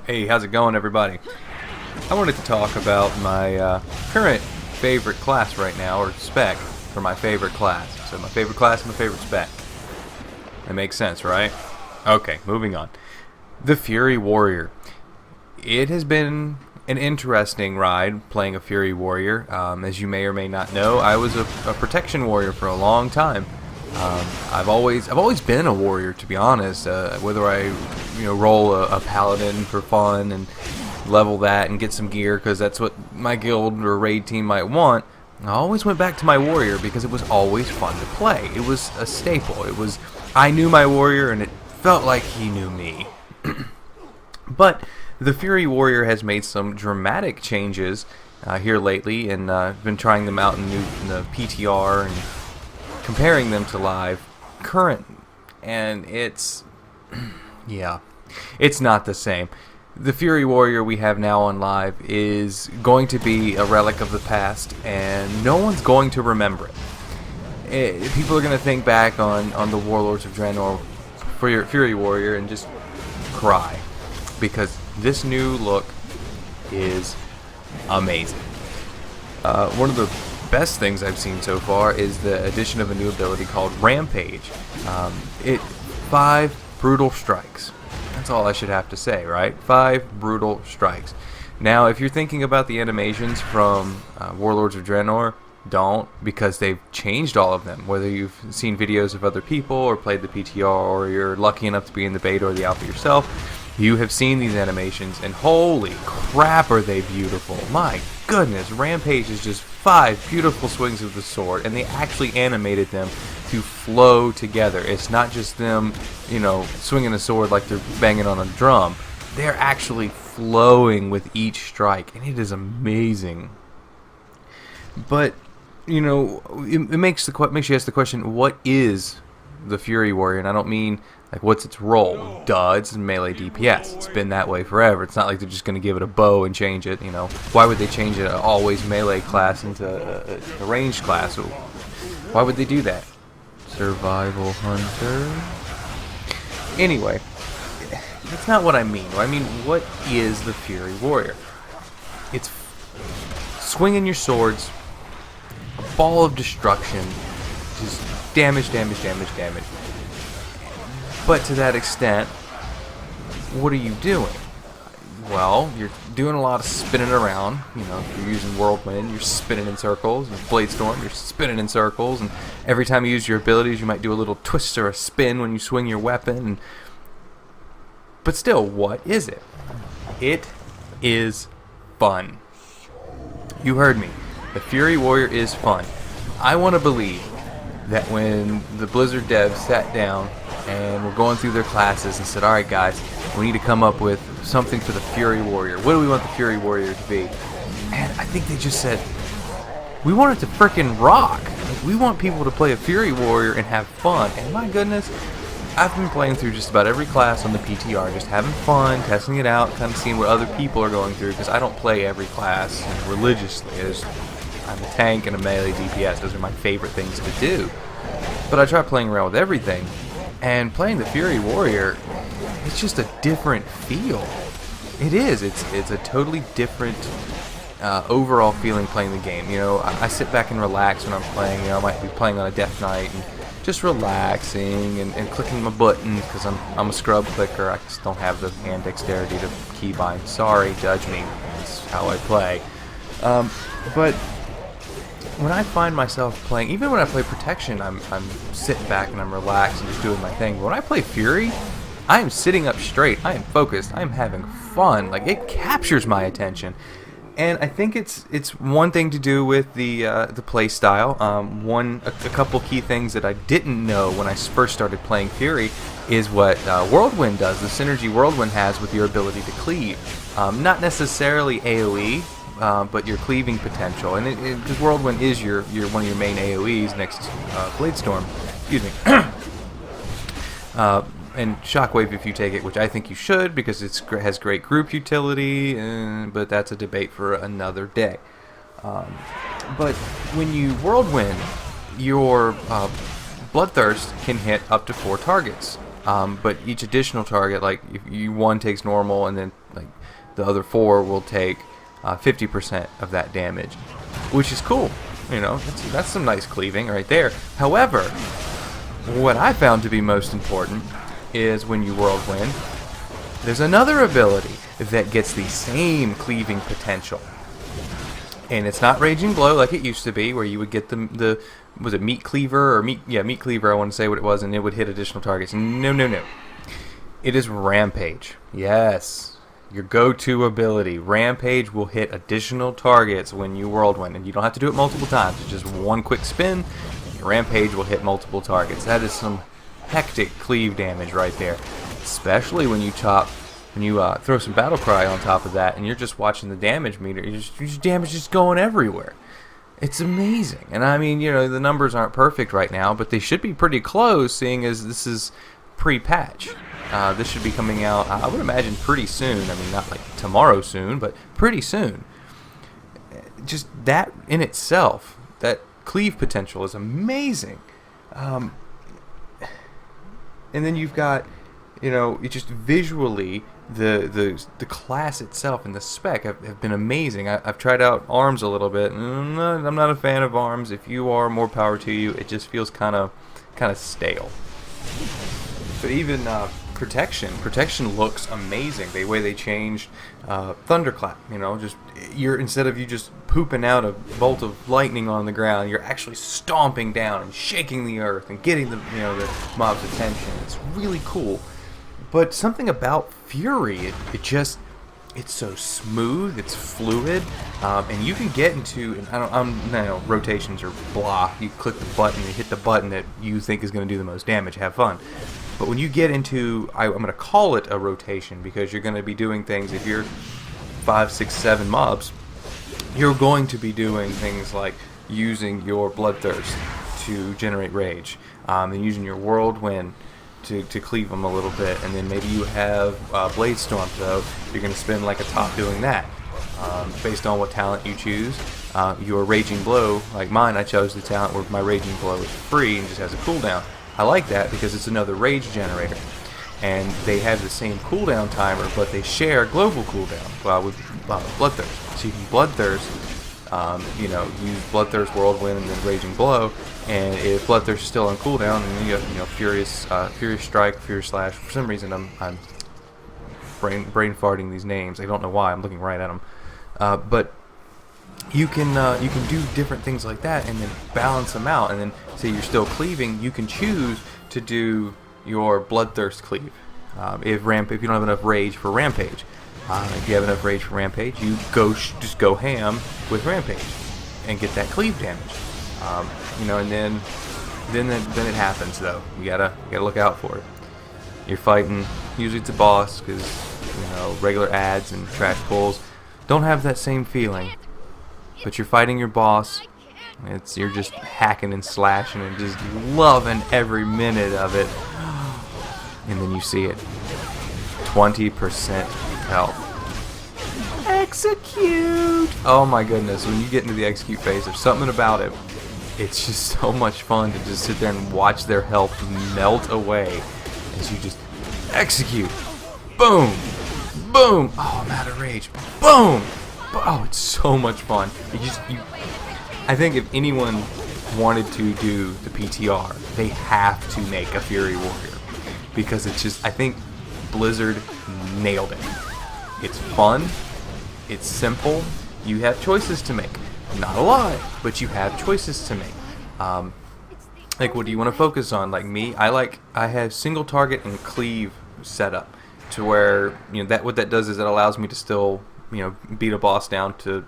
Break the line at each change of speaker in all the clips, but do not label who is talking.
Hey, how's it going, everybody? I wanted to talk about my current favorite class right now, or spec for my favorite class. So my favorite class and my favorite spec. That makes sense, right? Okay, moving on. The Fury Warrior. It has been an interesting ride playing a Fury Warrior. As you may or may not know, I was a protection warrior for a long time. I've always been a warrior, to be honest. Whether I roll a paladin for fun and level that and get some gear because that's what my guild or raid team might want, I always went back to my warrior because it was always fun to play. It was a staple. I knew my warrior and it felt like he knew me. But the Fury Warrior has made some dramatic changes here lately, and I've been trying them out in the PTR and comparing them to live current, and it's not the same. The Fury Warrior we have now on live is going to be a relic of the past, and no one's going to remember it. People are going to think back on the Warlords of Draenor for your Fury Warrior and just cry, because this new look is amazing. One of the best things I've seen so far is the addition of a new ability called Rampage. 5 brutal strikes. That's all I should have to say, right? 5 brutal strikes. Now, if you're thinking about the animations from Warlords of Draenor, don't, because they've changed all of them. Whether you've seen videos of other people or played the PTR, or you're lucky enough to be in the beta or the alpha yourself, you have seen these animations, and holy crap are they beautiful. My goodness, Rampage is just 5 beautiful swings of the sword, and they actually animated them to flow together. It's not just them, swinging the sword like they're banging on a drum. They're actually flowing with each strike, and it is amazing. But, it makes you ask the question, what is the Fury Warrior? And I don't mean what's its role? Duh, it's melee DPS. It's been that way forever. It's not like they're just going to give it a bow and change it. Why would they change an always melee class into a ranged class? Why would they do that? Survival Hunter. Anyway, that's not what I mean. I mean, what is the Fury Warrior? It's swinging your swords, a ball of destruction, just damage. But to that extent, what are you doing? Well, you're doing a lot of spinning around. If you're using Whirlwind, you're spinning in circles. With Bladestorm, you're spinning in circles. And every time you use your abilities, you might do a little twist or a spin when you swing your weapon. But still, what is it? It is fun. You heard me. The Fury Warrior is fun. I want to believe that when the Blizzard devs sat down and were going through their classes and said, alright guys, we need to come up with something for the Fury Warrior. What do we want the Fury Warrior to be? And I think they just said, we want it to frickin' rock. We want people to play a Fury Warrior and have fun. And my goodness, I've been playing through just about every class on the PTR, just having fun, testing it out, kind of seeing what other people are going through, because I don't play every class religiously. I'm a tank and a melee DPS. Those are my favorite things to do. But I try playing around with everything. And playing the Fury Warrior, it's just a different feel. It is. It's a totally different overall feeling playing the game. I sit back and relax when I'm playing. I might be playing on a death knight and just relaxing and clicking my buttons because I'm a scrub clicker. I just don't have the hand dexterity to keybind. Sorry, judge me. That's how I play. But when I find myself playing, even when I play Protection, I'm sitting back and I'm relaxed and just doing my thing. But when I play Fury, I am sitting up straight. I am focused. I am having fun. It captures my attention. And I think it's one thing to do with the play style. A couple key things that I didn't know when I first started playing Fury is what Whirlwind does. The synergy Whirlwind has with your ability to cleave. Not necessarily AoE. But your cleaving potential, and because Whirlwind is your one of your main AoEs next to Bladestorm, excuse me, and Shockwave if you take it, which I think you should because it has great group utility, but that's a debate for another day. But when you Whirlwind, your Bloodthirst can hit up to 4 targets. But each additional target, like if one takes normal and then Like the other 4 will take 50% of that damage, which is cool. You know, that's some nice cleaving right there. However, what I found to be most important is when you whirlwind, there's another ability that gets the same cleaving potential. And it's not Raging Blow like it used to be, where you would get the was it Meat Cleaver or Meat Cleaver, I want to say what it was, and it would hit additional targets. No. It is Rampage. Yes. Your go-to ability. Rampage will hit additional targets when you whirlwind, and you don't have to do it multiple times. It's just one quick spin, and your Rampage will hit multiple targets. That is some hectic cleave damage right there. Especially when you throw some Battle Cry on top of that, and you're just watching the damage meter. Your damage is going everywhere. It's amazing. And I mean, you know, the numbers aren't perfect right now, but they should be pretty close, seeing as this is pre-patch. This should be coming out, I would imagine, pretty soon. I mean, not like tomorrow soon, but pretty soon. Just that in itself, that cleave potential is amazing. And then you've got, you know, it just visually, the class itself and the spec have been amazing. I've tried out arms a little bit. I'm not a fan of arms. If you are, more power to you. It just feels kind of stale. But even protection looks amazing. The way they changed Thunderclap, you know, just instead of you just pooping out a bolt of lightning on the ground, you're actually stomping down and shaking the earth and getting the mob's attention. It's really cool. But something about Fury, it's so smooth, it's fluid, and you can get into, rotations or blah. You click the button, you hit the button that you think is going to do the most damage. Have fun. But when you get into, I'm going to call it a rotation, because you're going to be doing things, if you're 5, 6, 7 mobs, you're going to be doing things like using your Bloodthirst to generate rage, and using your Whirlwind to cleave them a little bit, and then maybe you have Blade Storm, so you're going to spend like a top doing that. Based on what talent you choose, your Raging Blow, like mine, I chose the talent where my Raging Blow is free and just has a cooldown. I like that because it's another rage generator, and they have the same cooldown timer, but they share global cooldown with Bloodthirst. So you can Bloodthirst, use Bloodthirst, Whirlwind, and then Raging Blow. And if Bloodthirst is still on cooldown, then you have Furious Strike, Furious Slash. For some reason, I'm brain farting these names. I don't know why. I'm looking right at them, but you can do different things like that, and then balance them out. And then say you're still cleaving, you can choose to do your Bloodthirst cleave. If you don't have enough rage for Rampage, if you have enough rage for Rampage, you just go ham with Rampage and get that cleave damage. And then it happens though. You gotta look out for it. You're fighting. Usually it's a boss, because regular ads and trash pulls don't have that same feeling. But you're fighting your boss. You're just hacking and slashing and just loving every minute of it. And then you see it. 20% health. Execute! Oh my goodness, when you get into the execute phase, there's something about it. It's just so much fun to just sit there and watch their health melt away as you just execute. Boom! Boom! Oh, I'm out of rage. Boom! Oh, it's so much fun. I think if anyone wanted to do the PTR, they have to make a Fury Warrior, because it's just, I think Blizzard nailed it. It's fun. It's simple. You have choices to make. Not a lot, but you have choices to make. Like, what do you want to focus on? Like me, I have single target and cleave set up to where what that does is it allows me to still beat a boss down to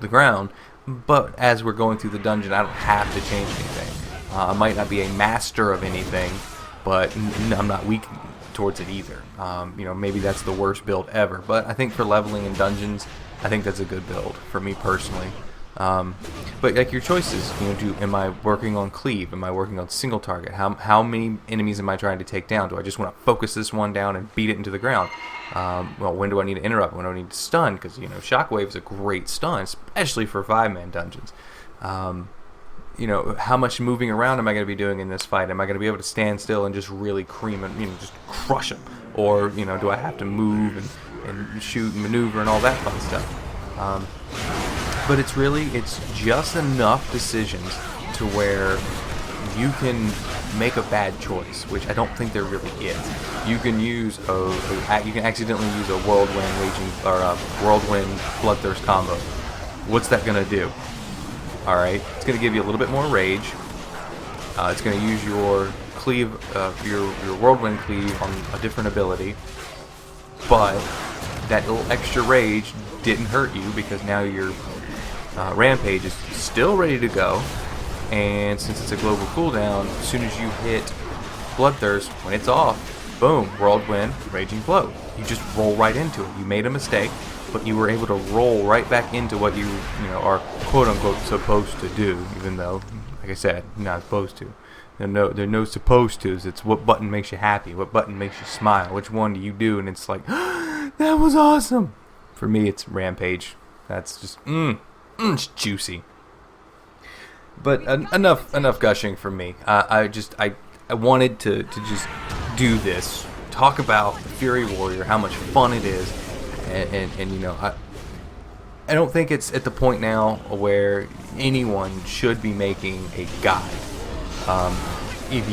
the ground. But as we're going through the dungeon, I don't have to change anything. I might not be a master of anything, but I'm not weak towards it either. Maybe that's the worst build ever, but I think for leveling in dungeons, I think that's a good build for me personally. But like your choices, am I working on cleave? Am I working on single target? How many enemies am I trying to take down? Do I just want to focus this one down and beat it into the ground? When do I need to interrupt? When do I need to stun? Because Shockwave is a great stun, especially for 5-man dungeons. How much moving around am I going to be doing in this fight? Am I going to be able to stand still and just really cream and just crush them? Or do I have to move and and shoot and maneuver and all that fun stuff. But it's just enough decisions to where you can make a bad choice, which I don't think there really is. You can use you can accidentally use a whirlwind bloodthirst combo. What's that gonna do? All right, it's gonna give you a little bit more rage. It's gonna use your cleave, your whirlwind cleave on a different ability, but that little extra rage didn't hurt you because now your rampage is still ready to go. And since it's a global cooldown, as soon as you hit Bloodthirst, when it's off, boom, Whirlwind, Raging Blow. You just roll right into it. You made a mistake, but you were able to roll right back into what you are quote-unquote supposed to do, even though, like I said, you're not supposed to. There are no supposed tos. It's what button makes you happy, what button makes you smile, which one do you do, and it's like, that was awesome. For me, it's Rampage. That's just, it's juicy. But enough gushing from me. I wanted to just do this, talk about the Fury Warrior, how much fun it is, and I don't think it's at the point now where anyone should be making a guide. If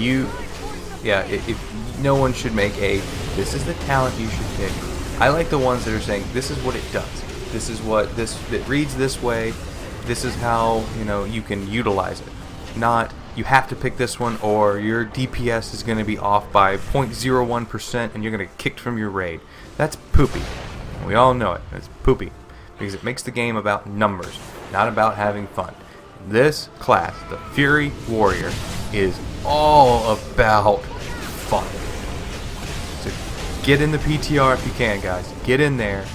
no one should make this is the talent you should pick. I like the ones that are saying this is what it does. This is what it reads this way. This is how you can utilize it. Not you have to pick this one or your DPS is going to be off by 0.01% and you're going to get kicked from your raid. That's poopy. We all know it. It's poopy because it makes the game about numbers, not about having fun. This class, the Fury Warrior, is all about fun. So get in the PTR if you can, guys. Get in there.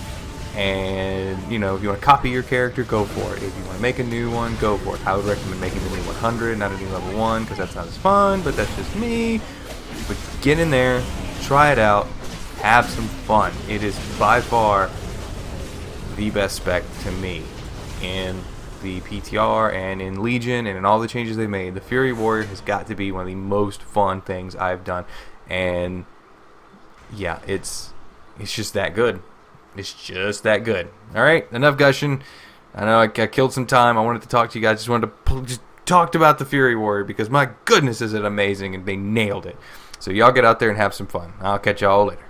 And, if you want to copy your character, go for it. If you want to make a new one, go for it. I would recommend making the new 100, not a new level 1, because that's not as fun, but that's just me. But get in there, try it out, have some fun. It is by far the best spec to me in the PTR and in Legion and in all the changes they made. The Fury Warrior has got to be one of the most fun things I've done. And, yeah, it's just that good. It's just that good. All right, enough gushing. I know I killed some time. I wanted to talk to you guys. Just wanted to just talk about the Fury Warrior because my goodness is it amazing and they nailed it. So y'all get out there and have some fun. I'll catch y'all later.